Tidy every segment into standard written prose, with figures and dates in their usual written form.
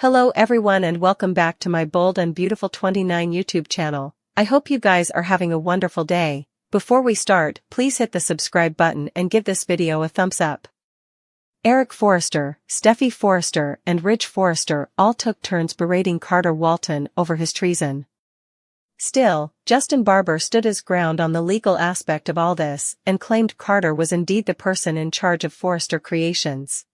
Hello everyone and welcome back to my Bold and Beautiful 29 YouTube channel. I hope you guys are having a wonderful day. Before we start, please hit the subscribe button and give this video a thumbs up. Eric Forrester, Steffi Forrester and Ridge Forrester all took turns berating Carter Walton over his treason. Still, Justin Barber stood his ground on the legal aspect of all this and claimed Carter was indeed the person in charge of Forrester Creations.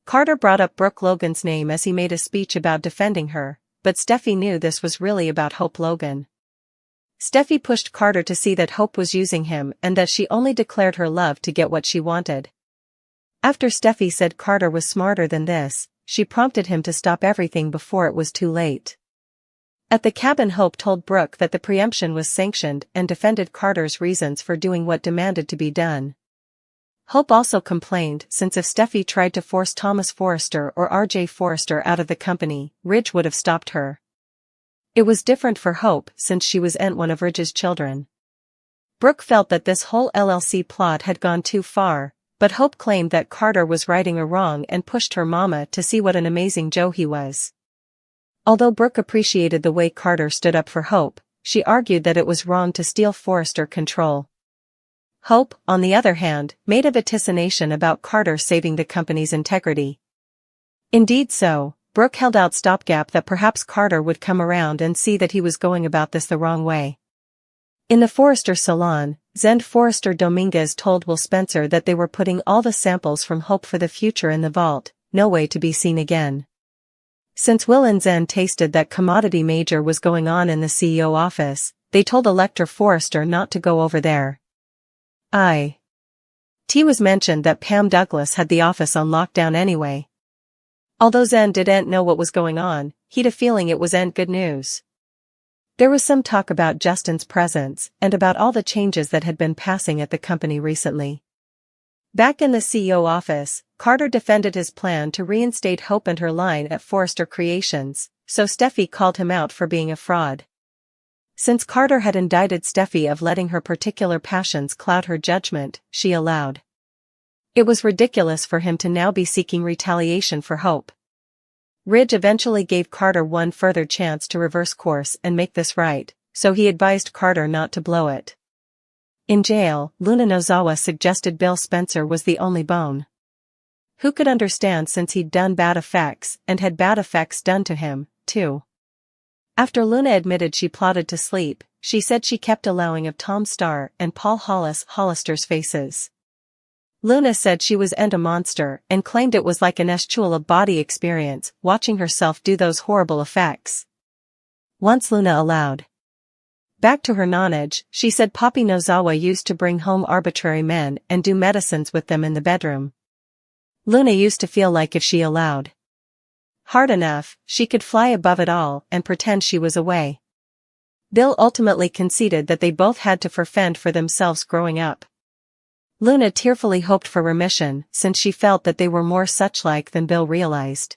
Carter brought up Brooke Logan's name as he made a speech about defending her, but Steffi knew this was really about Hope Logan. Steffi pushed Carter to see that Hope was using him and that she only declared her love to get what she wanted. After Steffi said Carter was smarter than this, she prompted him to stop everything before it was too late. At the cabin, Hope told Brooke that the preemption was sanctioned and defended Carter's reasons for doing what demanded to be done. Hope also complained since if Steffi tried to force Thomas Forrester or R.J. Forrester out of the company, Ridge would have stopped her. It was different for Hope since she was one of Ridge's children. Brooke felt that this whole LLC plot had gone too far, but Hope claimed that Carter was righting a wrong and pushed her mama to see what an amazing Joe he was. Although Brooke appreciated the way Carter stood up for Hope, she argued that it was wrong to steal Forrester control. Hope, on the other hand, made a vaticination about Carter saving the company's integrity. Indeed so, Brooke held out stopgap that perhaps Carter would come around and see that he was going about this the wrong way. In the Forrester salon, Zend Forrester Dominguez told Will Spencer that they were putting all the samples from Hope for the future in the vault, no way to be seen again. Since Will and Zend tasted that commodity major was going on in the CEO office, they told Elector Forrester not to go over there. It was mentioned that Pam Douglas had the office on lockdown anyway. Although Zend didn't know what was going on, he'd a feeling it was good news. There was some talk about Justin's presence and about all the changes that had been passing at the company recently. Back in the CEO office, Carter defended his plan to reinstate Hope and her line at Forrester Creations, so Steffi called him out for being a fraud. Since Carter had indicted Steffi of letting her particular passions cloud her judgment, she allowed. It was ridiculous for him to now be seeking retaliation for Hope. Ridge eventually gave Carter one further chance to reverse course and make this right, so he advised Carter not to blow it. In jail, Luna Nozawa suggested Bill Spencer was the only bone. Who could understand since he'd done bad effects and had bad effects done to him, too. After Luna admitted she plotted to sleep, she said she kept allowing of Tom Starr and Paul Hollister's faces. Luna said she was a monster and claimed it was like an actual body experience watching herself do those horrible effects. Once Luna allowed. Back to her nonage, she said Poppy Nozawa used to bring home arbitrary men and do medicines with them in the bedroom. Luna used to feel like if she allowed hard enough, she could fly above it all and pretend she was away. Bill ultimately conceded that they both had to fend for themselves growing up. Luna tearfully hoped for remission since she felt that they were more such-like than Bill realized.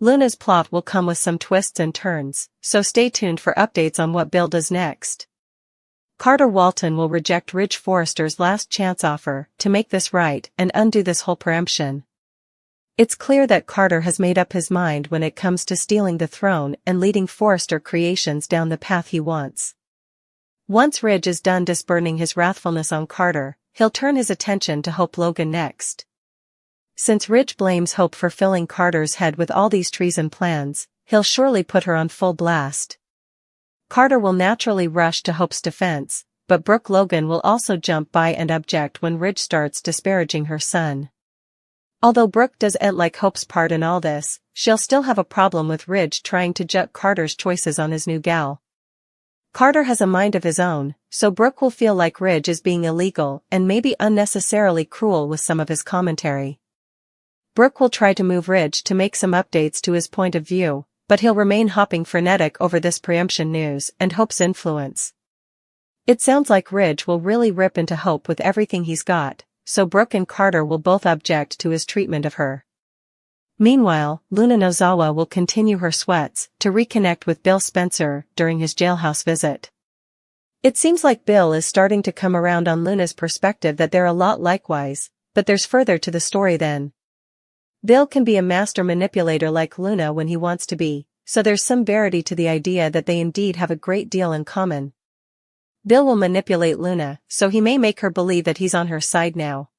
Luna's plot will come with some twists and turns, so stay tuned for updates on what Bill does next. Carter Walton will reject Ridge Forrester's last chance offer to make this right and undo this whole preemption. It's clear that Carter has made up his mind when it comes to stealing the throne and leading Forrester Creations down the path he wants. Once Ridge is done disburning his wrathfulness on Carter, he'll turn his attention to Hope Logan next. Since Ridge blames Hope for filling Carter's head with all these treason plans, he'll surely put her on full blast. Carter will naturally rush to Hope's defense, but Brooke Logan will also jump by and object when Ridge starts disparaging her son. Although Brooke doesn't like Hope's part in all this, she'll still have a problem with Ridge trying to judge Carter's choices on his new gal. Carter has a mind of his own, so Brooke will feel like Ridge is being illegal and maybe unnecessarily cruel with some of his commentary. Brooke will try to move Ridge to make some updates to his point of view, but he'll remain hopping frenetic over this preemption news and Hope's influence. It sounds like Ridge will really rip into Hope with everything he's got, so Brooke and Carter will both object to his treatment of her. Meanwhile, Luna Nozawa will continue her sweats to reconnect with Bill Spencer during his jailhouse visit. It seems like Bill is starting to come around on Luna's perspective that they're a lot likewise, but there's further to the story then. Bill can be a master manipulator like Luna when he wants to be, so there's some verity to the idea that they indeed have a great deal in common. Bill will manipulate Luna, so he may make her believe that he's on her side now.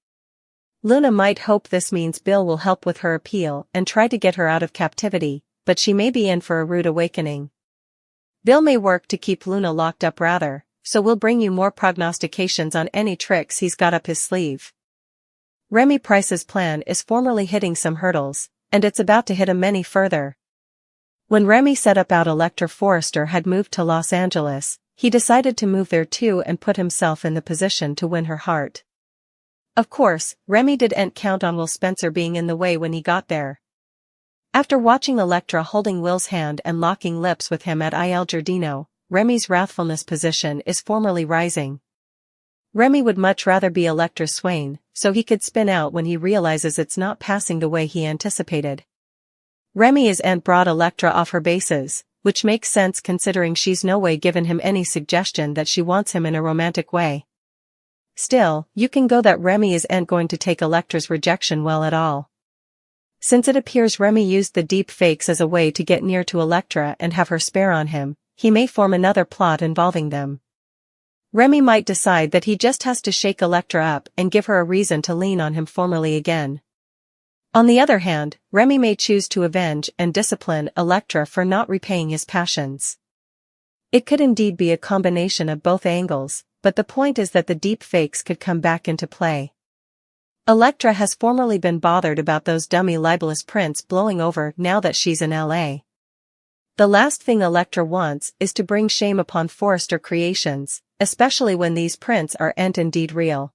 Luna might hope this means Bill will help with her appeal and try to get her out of captivity, but she may be in for a rude awakening. Bill may work to keep Luna locked up rather, so we'll bring you more prognostications on any tricks he's got up his sleeve. Remy Price's plan is formally hitting some hurdles, and it's about to hit many further. When Remy set out, Electra Forrester had moved to Los Angeles. He decided to move there too and put himself in the position to win her heart. Of course, Remy didn't count on Will Spencer being in the way when he got there. After watching Electra holding Will's hand and locking lips with him at Il Giardino, Remy's wrathfulness position is formally rising. Remy would much rather be Electra's swain, so he could spin out when he realizes it's not passing the way he anticipated. Remy is brought Electra off her bases, which makes sense considering she's no way given him any suggestion that she wants him in a romantic way. Still, you can go that Remy isn't going to take Electra's rejection well at all. Since it appears Remy used the deep fakes as a way to get near to Electra and have her spare on him, he may form another plot involving them. Remy might decide that he just has to shake Electra up and give her a reason to lean on him formally again. On the other hand, Remy may choose to avenge and discipline Electra for not repaying his passions. It could indeed be a combination of both angles, but the point is that the deep fakes could come back into play. Electra has formerly been bothered about those dummy libelous prints blowing over now that she's in LA. The last thing Electra wants is to bring shame upon Forrester Creations, especially when these prints aren't indeed real.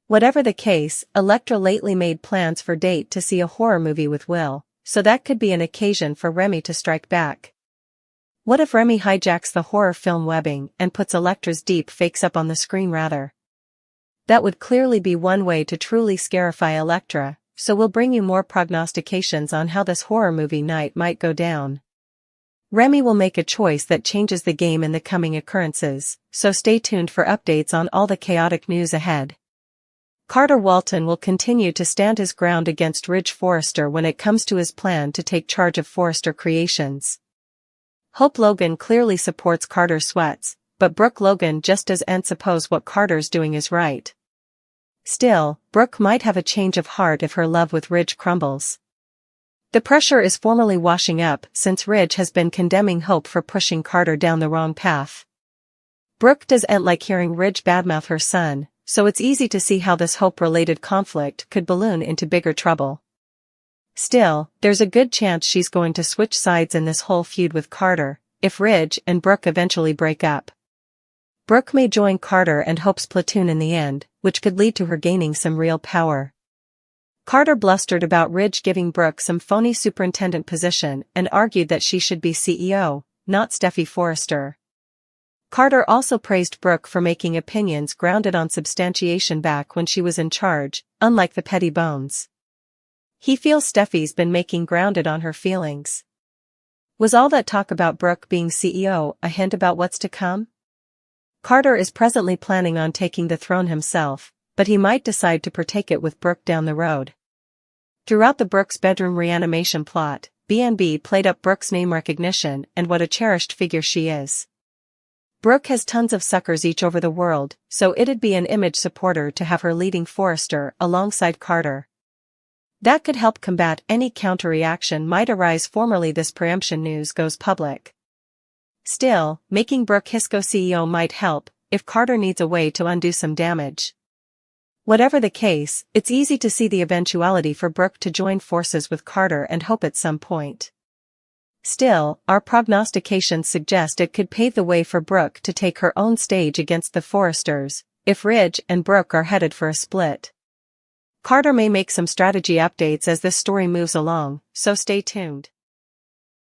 Whatever the case, Electra lately made plans for date to see a horror movie with Will, so that could be an occasion for Remy to strike back. What if Remy hijacks the horror film webbing and puts Electra's deep fakes up on the screen rather? That would clearly be one way to truly scarify Electra, so we'll bring you more prognostications on how this horror movie night might go down. Remy will make a choice that changes the game in the coming occurrences, so stay tuned for updates on all the chaotic news ahead. Carter Walton will continue to stand his ground against Ridge Forrester when it comes to his plan to take charge of Forrester Creations. Hope Logan clearly supports Carter's sweats, but Brooke Logan just doesn't suppose what Carter's doing is right. Still, Brooke might have a change of heart if her love with Ridge crumbles. The pressure is formally washing up since Ridge has been condemning Hope for pushing Carter down the wrong path. Brooke doesn't like hearing Ridge badmouth her son, so it's easy to see how this Hope-related conflict could balloon into bigger trouble. Still, there's a good chance she's going to switch sides in this whole feud with Carter, if Ridge and Brooke eventually break up. Brooke may join Carter and Hope's platoon in the end, which could lead to her gaining some real power. Carter blustered about Ridge giving Brooke some phony superintendent position and argued that she should be CEO, not Steffi Forrester. Carter also praised Brooke for making opinions grounded on substantiation back when she was in charge, unlike the petty bones. He feels Steffi's been making grounded on her feelings. Was all that talk about Brooke being CEO a hint about what's to come? Carter is presently planning on taking the throne himself, but he might decide to partake it with Brooke down the road. Throughout the Brooke's bedroom reanimation plot, B&B played up Brooke's name recognition and what a cherished figure she is. Brooke has tons of suckers each over the world, so it'd be an image supporter to have her leading Forrester alongside Carter. That could help combat any counter-reaction might arise formerly this preemption news goes public. Still, making Brooke Hisco CEO might help, if Carter needs a way to undo some damage. Whatever the case, it's easy to see the eventuality for Brooke to join forces with Carter and Hope at some point. Still, our prognostications suggest it could pave the way for Brooke to take her own stage against the Forresters, if Ridge and Brooke are headed for a split. Carter may make some strategy updates as this story moves along, so stay tuned.